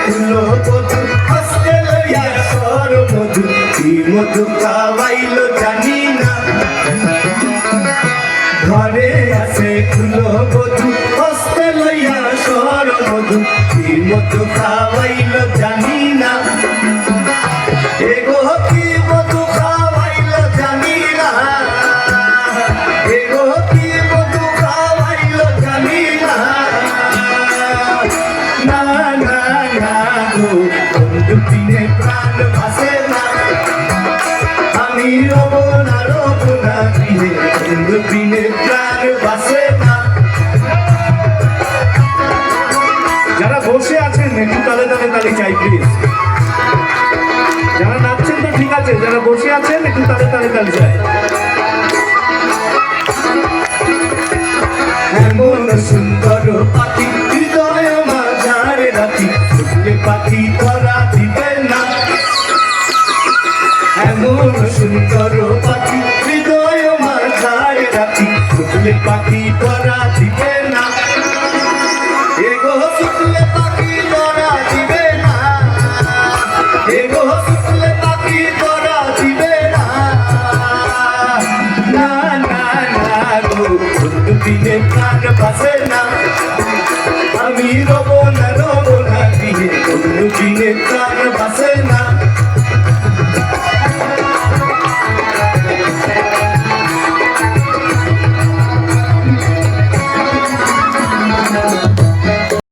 খুলো বধু হস্তে লইয়া সর মধু কি মধু খাওয়াইলো জানি না ঘরে আছে খুলো বধু হস্তে লইয়া সর মধু কি মধু খাওয়াইলো জানি না এগো কি মধু খাওয়াইলো জানি না এগো কি মধু খাওয়াইলো জানি না না না না গো বন্ধু বিনে প্রাণ ভাসে না আমি রব না বিনে বন্ধু বিনে প্রাণ ভাসে না। যারা বসে আছেন একটু তালে তালে তালি চাই প্লিজ। যারা নাচছেন তো ঠিক আছে, যারা বসে আছেন একটু তালে তালে তালি চাই। এমন সুন্দর পাখি হৃদয় মাঝারে রাখি শুনলে পাখি ধরা দিবে না এমন সুন্দর পাখি হৃদয় মাঝারে রাখি শুনলে পাখি ধরা দিবে না এগো শুনলে পাখি ধরা দিবে না এগো শুনলে পাখি ধরা দিবে না না না না গো বন্ধু বিনে প্রাণ ভাসে না আমি রব না বিনে বন্ধু বিনে প্রাণ ভাসে না।